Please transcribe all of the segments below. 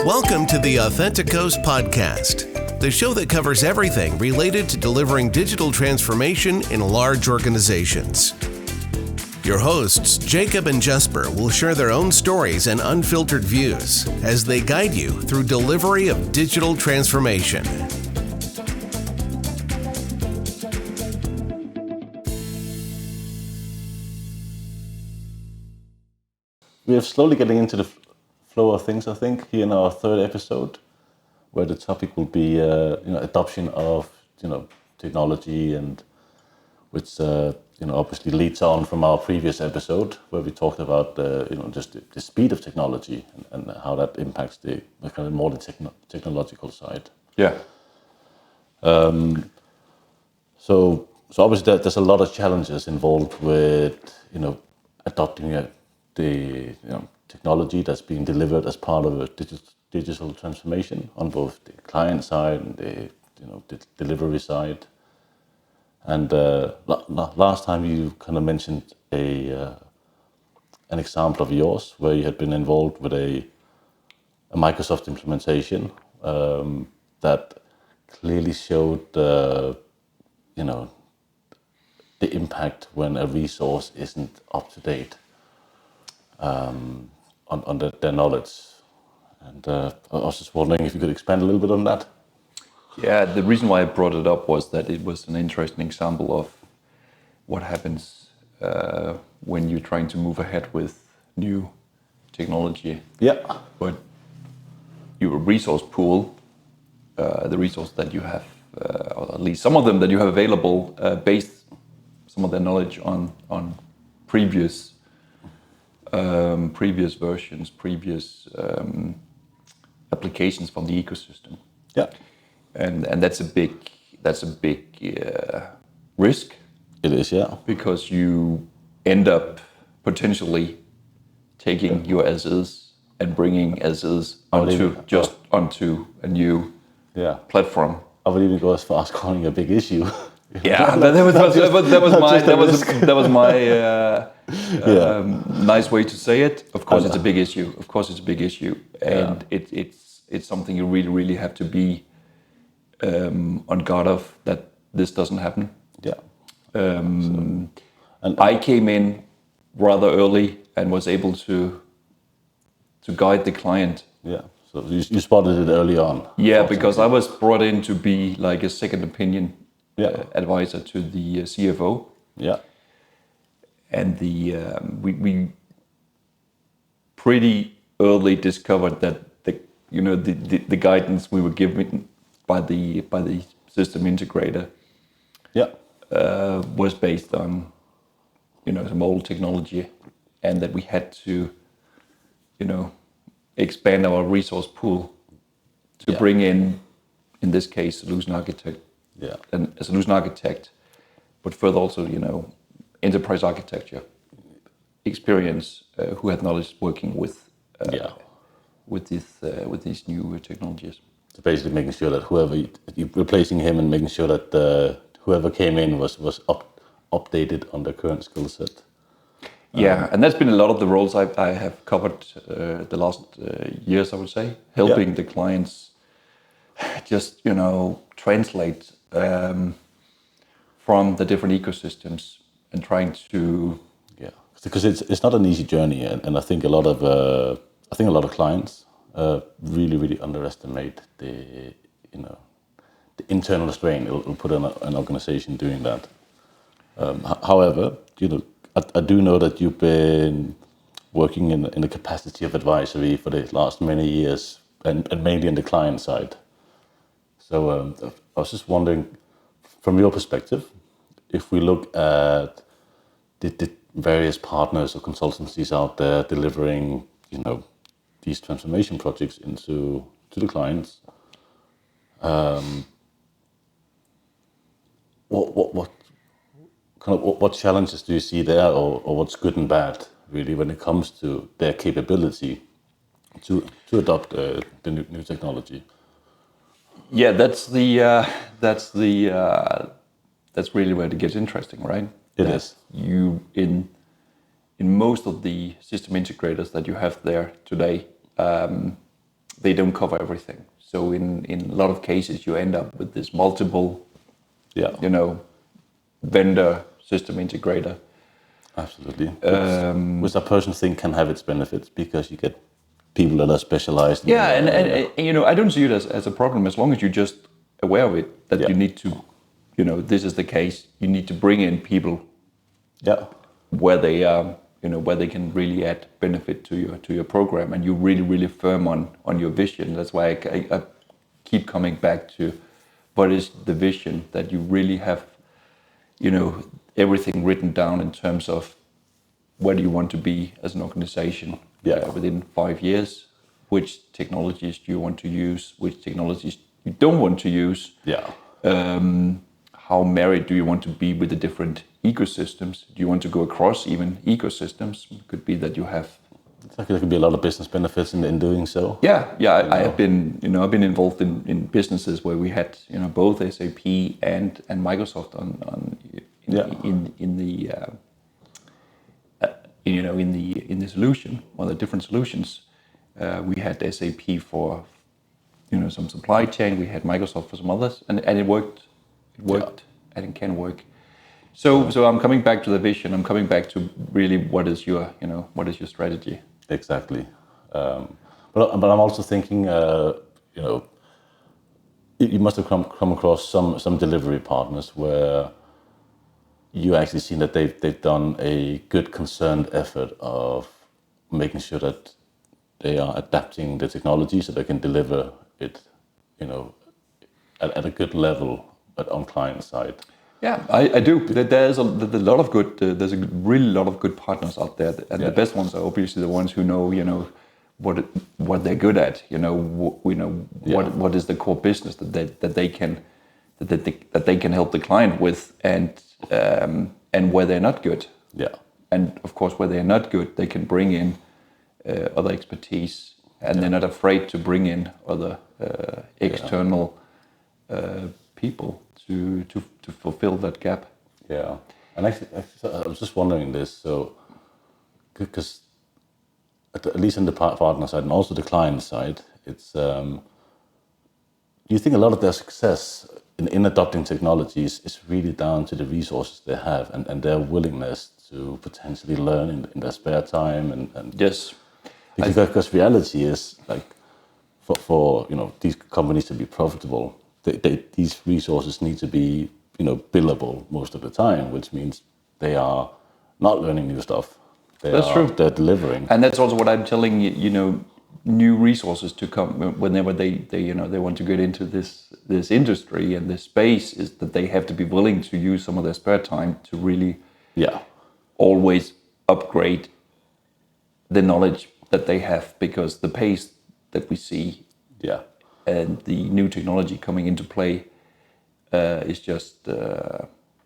Welcome to the Authenticos podcast, the show that covers everything related to delivering digital transformation in large organizations. Your hosts, Jacob and Jesper, will share their own stories and unfiltered views as they guide you through delivery of digital transformation. We are slowly getting into the flow of things, I think, here in our third episode, where the topic will be adoption of technology, and which obviously leads on from our previous episode where we talked about just the speed of technology and how that impacts the kind of more the technological side. Yeah. So obviously there's a lot of challenges involved with adopting the technology that's being delivered as part of a digital transformation on both the client side and the delivery side. And last time you kind of mentioned an example of yours where you had been involved with a Microsoft implementation that clearly showed the impact when a resource isn't up to date on their knowledge. And I was just wondering if you could expand a little bit on that. Yeah, the reason why I brought it up was that it was an interesting example of what happens when you're trying to move ahead with new technology. Yeah. But your resource pool, the resource that you have, or at least some of them that you have available, based some of their knowledge on previous versions, previous applications from the ecosystem. Yeah. And that's a big risk. It is, yeah. Because you end up potentially taking your as is and bringing as is onto a new platform. I would even go as far as calling it a big issue. Yeah, that was my nice way to say it. Of course, it's a big issue. And it's something you really have to be on guard of, that this doesn't happen. Yeah. And I came in rather early and was able to guide the client. Yeah. So you spotted it early on. Yeah, because I was brought in to be like a second opinion advisor to the CFO. Yeah. And we pretty early discovered that the guidance we were given by the system integrator was based on some old technology, and that we had to expand our resource pool to bring in this case, solution architect. Yeah. And a solution architect, but further also enterprise architecture experience, who had knowledge working with these new technologies. So basically making sure that whoever you're replacing him, and making sure that whoever came in was updated on their current skill set. Yeah, and that's been a lot of the roles I have covered the last years, I would say, helping the clients just translate from the different ecosystems and trying to because it's not an easy journey, and I think a lot of clients really underestimate the internal strain it'll put on an organization doing that. However, I do know that you've been working in the capacity of advisory for the last many years, and mainly on the client side. So I was just wondering, from your perspective, if we look at the various partners or consultancies out there delivering, these transformation projects to the clients, what challenges do you see there, or what's good and bad really when it comes to their capability to adopt the new technology? Yeah, that's really where it gets interesting, right? It is. You in most of the system integrators that you have there today, they don't cover everything. So in a lot of cases, you end up with this multiple, vendor system integrator. Absolutely. Which I personally think can have its benefits because you get people that are specialized. And I don't see it as a problem as long as you're just aware of it, that you need to, this is the case. You need to bring in people where they are, where they can really add benefit to your program, and you're really, really firm on your vision. That's why I keep coming back to what is the vision, that you really have, everything written down in terms of where do you want to be as an organization within 5 years, which technologies do you want to use, which technologies you don't want to use, how married do you want to be with the different ecosystems? Do you want to go across even ecosystems? It could be that you have. There could be a lot of business benefits in doing so. I have been, I've been involved in businesses where we had, both SAP and Microsoft in the solution, or the different solutions. We had SAP for, some supply chain. We had Microsoft for some others, and it worked. It worked, and it can work. So I'm coming back to the vision. I'm coming back to really what is your strategy? Exactly. But I'm also thinking, you must have come across some delivery partners where you actually see that they've done a good concerned effort of making sure that they are adapting the technology so they can deliver it, at a good level, but on client side. Yeah, I do. There's a lot of good. There's a really lot of good partners out there, and the best ones are obviously the ones who know, what they're good at. What is the core business that they can help the client with, and where they're not good. Yeah. And of course, where they're not good, they can bring in other expertise, and they're not afraid to bring in other external people to fulfill that gap. Yeah, and actually, I was just wondering this. So, because at least in the partner side and also the client side, it's do you think a lot of their success in adopting technologies is really down to the resources they have and their willingness to potentially learn in their spare time and yes, because reality is like for these companies to be profitable, these resources need to be billable most of the time, which means they are not learning new stuff. That's true. They're delivering, and that's also what I'm telling you. New resources to come whenever they want to get into this industry and this space, is that they have to be willing to use some of their spare time to really always upgrade the knowledge that they have, because the pace that we see and the new technology coming into play is just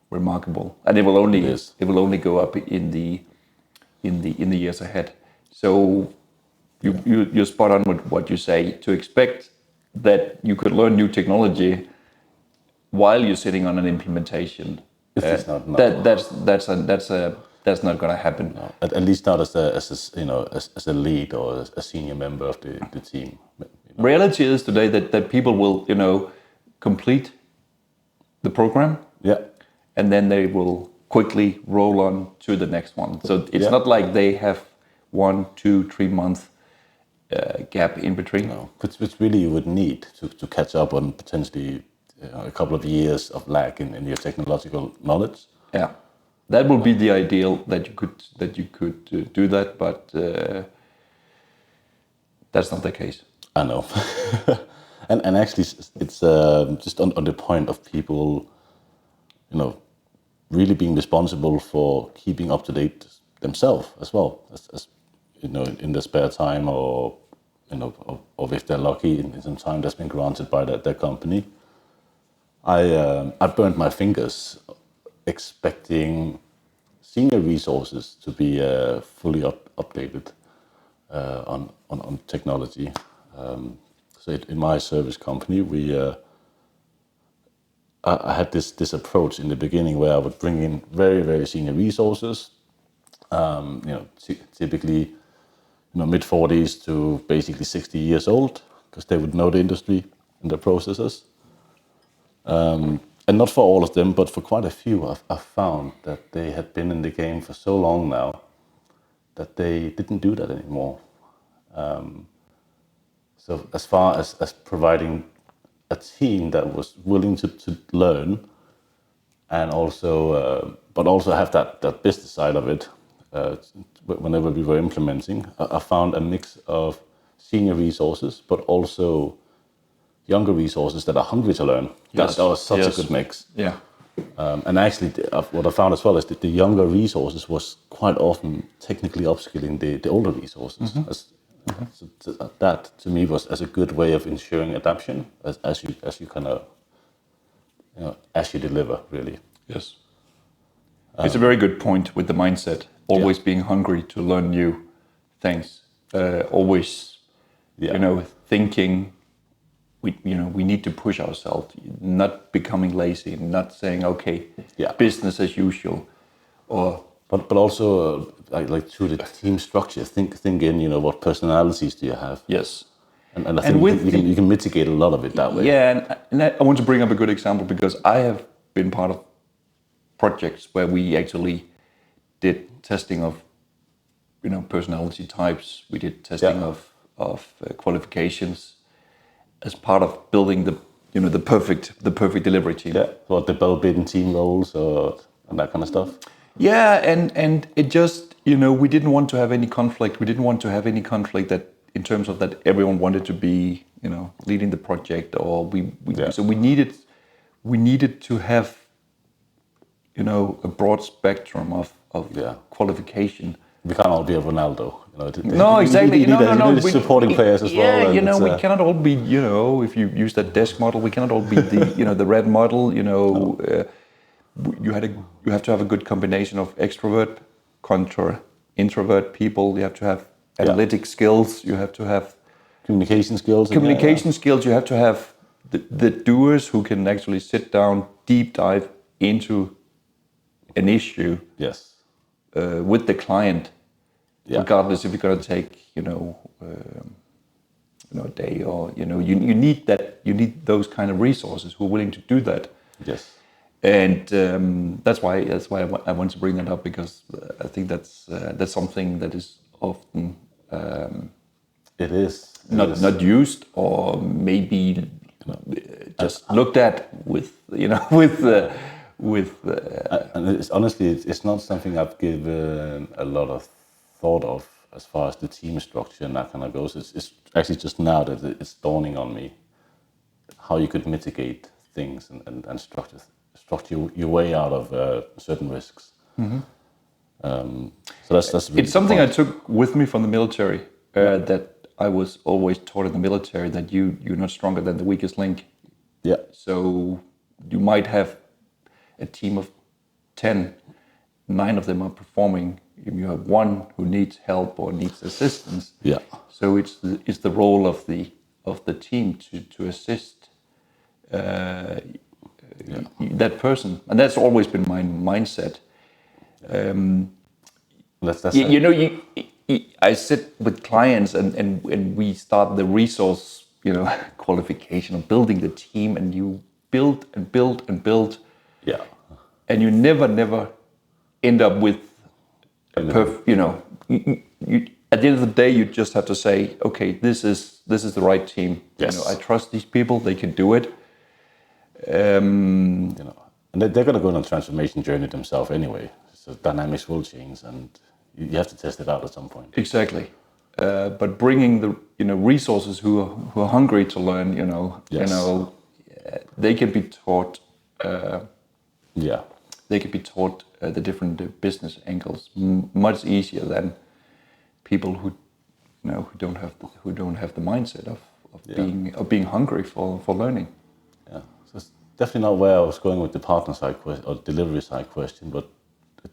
remarkable, and it will only go up in the years ahead. So you're spot on with what you say. To expect that you could learn new technology while you're sitting on an implementation, that's not going to happen. No. At least not as a lead or a senior member of the team. Reality is today that people will complete the program, and then they will quickly roll on to the next one. So it's not like they have 1, 2, 3 month gap in between. No, which really you would need to catch up on potentially a couple of years of lag in your technological knowledge. Yeah, that would be the ideal, that you could do that, but that's not the case. I know. and actually it's just on the point of people, really being responsible for keeping up to date themselves as well, as in their spare time, or or if they're lucky in some time that's been granted by their company. I burned my fingers expecting senior resources to be fully updated on technology. So in my service company, I had this approach in the beginning where I would bring in very, very senior resources, typically mid-40s to basically 60 years old, because they would know the industry and the processes. And not for all of them, but for quite a few, I've found that they had been in the game for so long now that they didn't do that anymore. So as far as providing a team that was willing to learn, and also, but also have that business side of it, whenever we were implementing, I found a mix of senior resources, but also younger resources that are hungry to learn. Yes. That was such Yes. a good mix. Yeah. And actually, what I found as well is that the younger resources was quite often technically upskilling the older resources. So that to me was as a good way of ensuring adaptation as you kind of, as you deliver, really. Yes. It's a very good point with the mindset. Always being hungry to learn new things. Always, thinking. We need to push ourselves, not becoming lazy, not saying business as usual, but also like through the team structure, think in what personalities do you have? Yes, and I think you can mitigate a lot of it that way. Yeah, and I want to bring up a good example because I have been part of projects where we actually did testing of personality types. We did testing of qualifications as part of building the perfect delivery team. Yeah, what the well-bidden team roles and that kind of stuff. Yeah, and it just we didn't want to have any conflict. We didn't want to have any conflict that in terms of that everyone wanted to be leading the project, or so we needed to have a broad spectrum of qualification. We can't all be a Ronaldo. No, exactly. You need supporting players as well. Yeah, we cannot all be, if you use that desk model, we cannot all be the, the red model. You have to have a good combination of extrovert contra introvert people. You have to have analytic skills. You have to have communication skills. Skills. You have to have the doers who can actually sit down, deep dive into an issue. Yes. With the client, regardless if you're going to take, a day or you need that. You need those kind of resources who are willing to do that. Yes. And that's why I want to bring that up, because I think that's something that is often it is not used, or maybe just looked at with and it's not something I've given a lot of thought of as far as the team structure and that kind of goes. It's actually just now that it's dawning on me how you could mitigate things and structure your way out of certain risks. Mm-hmm. So that's really it's something I took with me from the military, that I was always taught in the military, that you're not stronger than the weakest link. Yeah. So you might have a team of 10, 9 of them are performing. You have one who needs help or needs assistance. Yeah. So it's the role of the team to assist that person, and that's always been my mindset. I sit with clients and we start the resource qualification of building the team, and you build and build and build. Yeah. And you never end up with a at the end of the day, you just have to say, okay, this is the right team. Yes. I trust these people; they can do it. And they're going to go on a transformation journey themselves anyway. So dynamics will change, and you have to test it out at some point. Exactly. But bringing the resources who are hungry to learn, they can be taught. They can be taught the different business angles much easier than people who don't have the mindset of being hungry for learning. Yeah, so it's definitely not where I was going with the partner side question or delivery side question, but I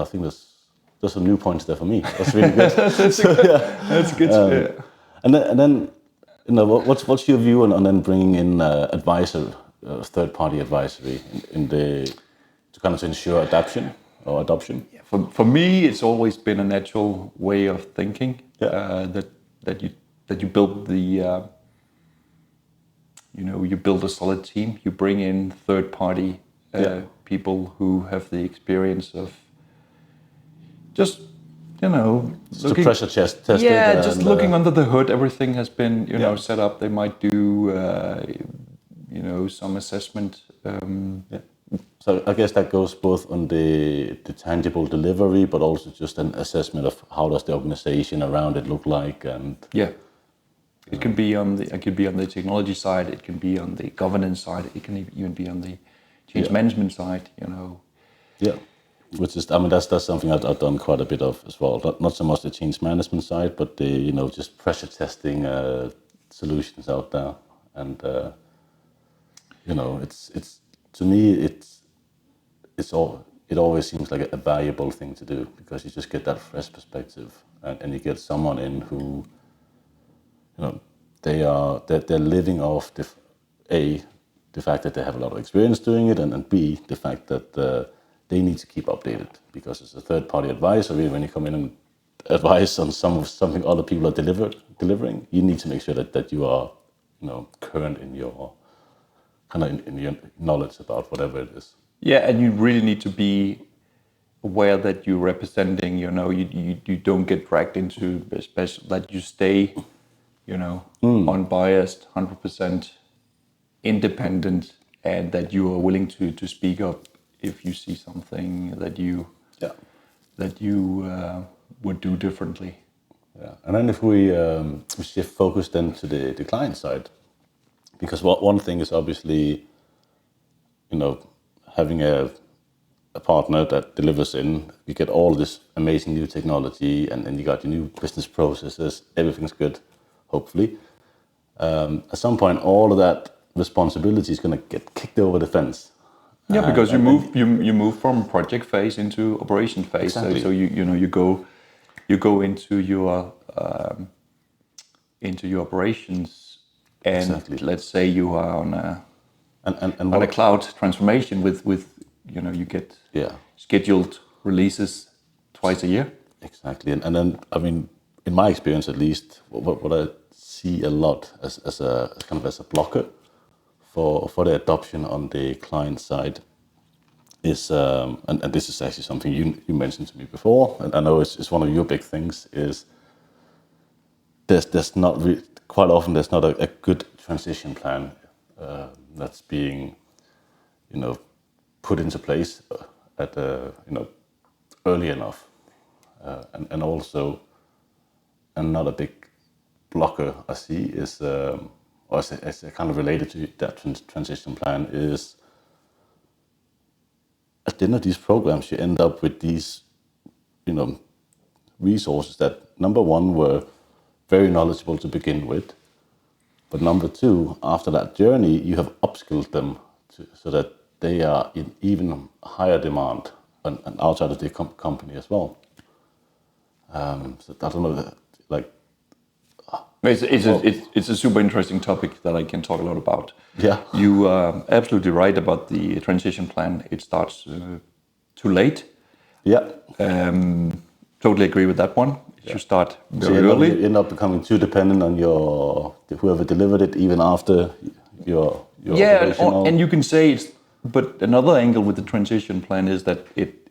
think there's some new points there for me. That's really good. That's good. And then what's your view on then bringing in third-party advisory to kind of ensure adoption? Yeah, for me, it's always been a natural way of thinking that you build you build a solid team. You bring in third-party people who have the experience of just, to pressure test it. Yeah, just looking under the hood. Everything has been, set up. They might do, some assessment. So I guess that goes both on the tangible delivery, but also just an assessment of how does the organization around it look like, and it can be on the technology side. It can be on the governance side. It can even be on the change management side. Yeah, which is, I mean, that's something I've done quite a bit of as well. Not so much the change management side, but the just pressure testing solutions out there, and it's to me it always seems like a valuable thing to do, because you just get that fresh perspective, and you get someone in who, they're living off the fact that they have a lot of experience doing it, and B, the fact that they need to keep updated, because it's a third-party advisory. When you come in and advise on something other people are delivering, you need to make sure that you are, current in your in your knowledge about whatever it is. Yeah, and you really need to be aware that you're representing. You don't get dragged into special. That you stay, unbiased, 100% independent, and that you are willing to speak up if you see something that you would do differently. Yeah, and then if we shift focus then to the client side, because one thing is obviously, having a partner that delivers in, you get all this amazing new technology, and you got your new business processes, everything's good, hopefully. At some point, all of that responsibility is going to get kicked over the fence. Yeah, because you move from project phase into operation phase. Exactly. So you go into your operations, and exactly. Let's say you are on a cloud transformation with you get scheduled releases twice a year. Exactly, and then, I mean, in my experience at least, what I see a lot as a blocker for the adoption on the client side is, and this is actually something you mentioned to me before, and I know it's one of your big things, is there's not quite often there's not a good transition plan that's being put into place at early enough, and also another big blocker I see is, or as kind of related to that transition plan, is at the end of these programs you end up with these resources that, number one, were very knowledgeable to begin with, but number two, after that journey you have upskilled them so that they are in even higher demand and outside of the company as well. So I don't know, It's a super interesting topic that I can talk a lot about. Yeah, you are absolutely right about the transition plan. It starts too late. Yeah, totally agree with that one. It should start very early. You end up becoming too dependent on whoever delivered it, even after your operational. And you can say but another angle with the transition plan is that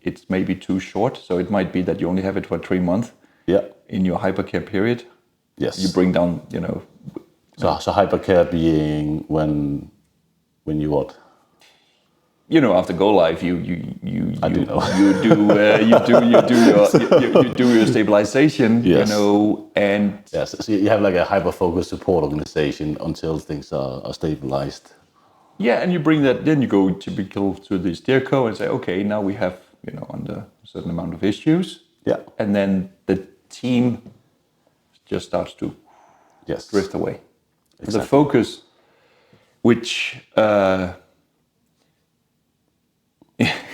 it's maybe too short. So it might be that you only have it for 3 months. Yeah. In your hypercare period. Yes. You bring down, So hypercare being when you what? After go live, you do know. you do your stabilization. Yes. And yes, so you have like a hyper focused support organization until things are stabilized. Yeah, and you bring that. Then you go typical to the steerco and say, okay, now we have under a certain amount of issues. Yeah. And then the team just starts to drift away. Exactly. The focus, which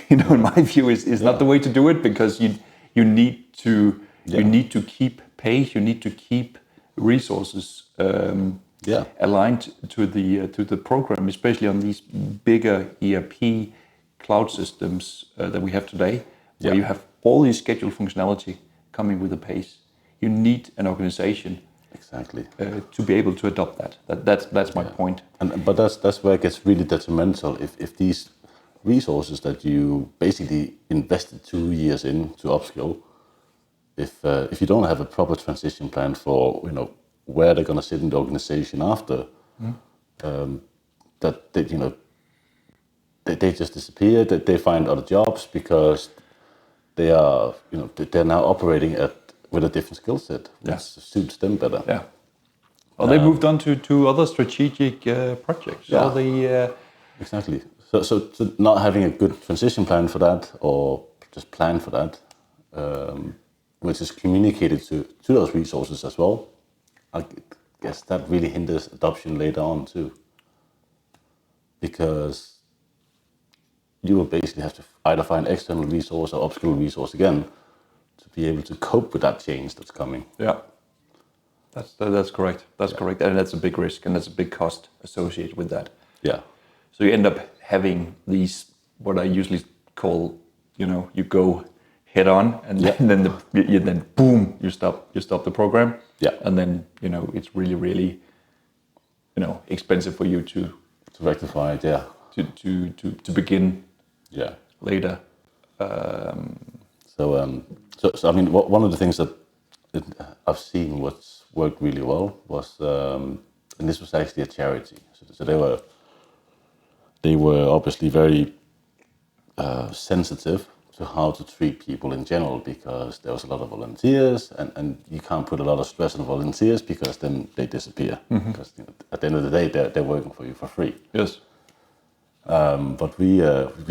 in my view is not the way to do it, because you need to keep pace, you need to keep resources aligned to the program, especially on these bigger ERP cloud systems that we have today, where you have all these scheduled functionality coming with a pace. You need an organization Exactly. To be able to adopt that. That's my point. But that's where it gets really detrimental if these resources that you basically invested 2 years in to upskill, if you don't have a proper transition plan for where they're going to sit in the organization after, that they just disappear, that they find other jobs because they are they're now operating with a different skill set, which suits them better. Yeah. Well, they moved on to other strategic projects. Yeah. Exactly. So not having a good transition plan for that, or just plan for that, which is communicated to those resources as well, I guess that really hinders adoption later on too. Because you will basically have to either find external resource or upskill resource again to be able to cope with that change that's coming. Yeah, that's correct. That's correct, and that's a big risk, and that's a big cost associated with that. Yeah. So you end up having these, what I usually call, you go head on, and then boom, you stop the program. Yeah. And then it's really, really, expensive for you to rectify it. Yeah. To begin. Yeah. Later. So I mean, one of the things that I've seen what's worked really well was, and this was actually a charity. So they were obviously very sensitive to how to treat people in general, because there was a lot of volunteers, and you can't put a lot of stress on volunteers because then they disappear. Because at the end of the day, they're working for you for free. Yes. But we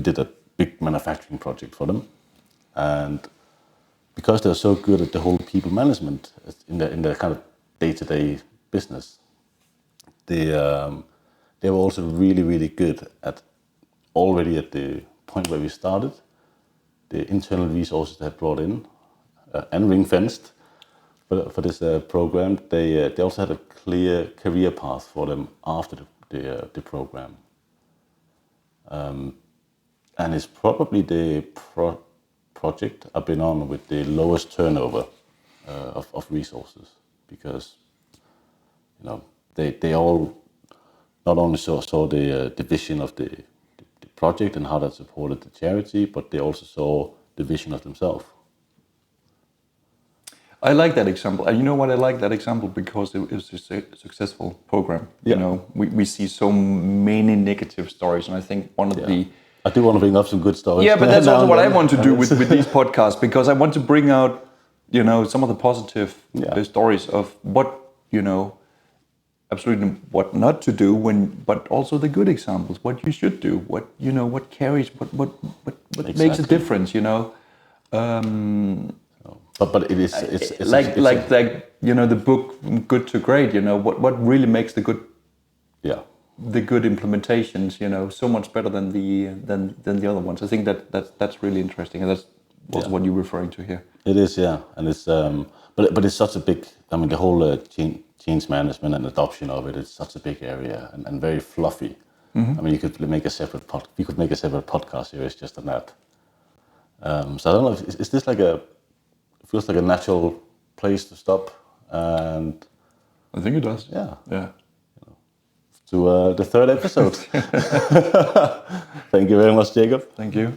did a big manufacturing project for them, and because they're so good at the whole people management in their kind of day-to-day business, they were also really, really good at, already at the point where we started, the internal resources they had brought in and ring-fenced for this program. They also had a clear career path for them after the program. And it's probably the project I've been on with the lowest turnover of resources, because they all not only saw the vision of the project and how that supported the charity, but they also saw the vision of themselves. I like that example. And you know what? I like that example because it was a successful program. Yeah. We see so many negative stories, and I think one of the... I do want to bring up some good stories. Yeah, but that's also what I want to do with these podcasts, because I want to bring out, some of the positive stories of what, absolutely what not to do but also the good examples, what you should do, what carries, what exactly. makes a difference, But it is it's like the book Good to Great, what really makes the good implementations, so much better than the other ones. I think that's really interesting, and that's also what you're referring to here. It is, yeah, and it's but it's such a big. I mean, the whole change management and adoption of it is such a big area and very fluffy. I mean, you could make a separate podcast series just on that. So I don't know. Is this like feels like a natural place to stop? And I think it does. Yeah. To the third episode. Thank you very much, Jacob. Thank you.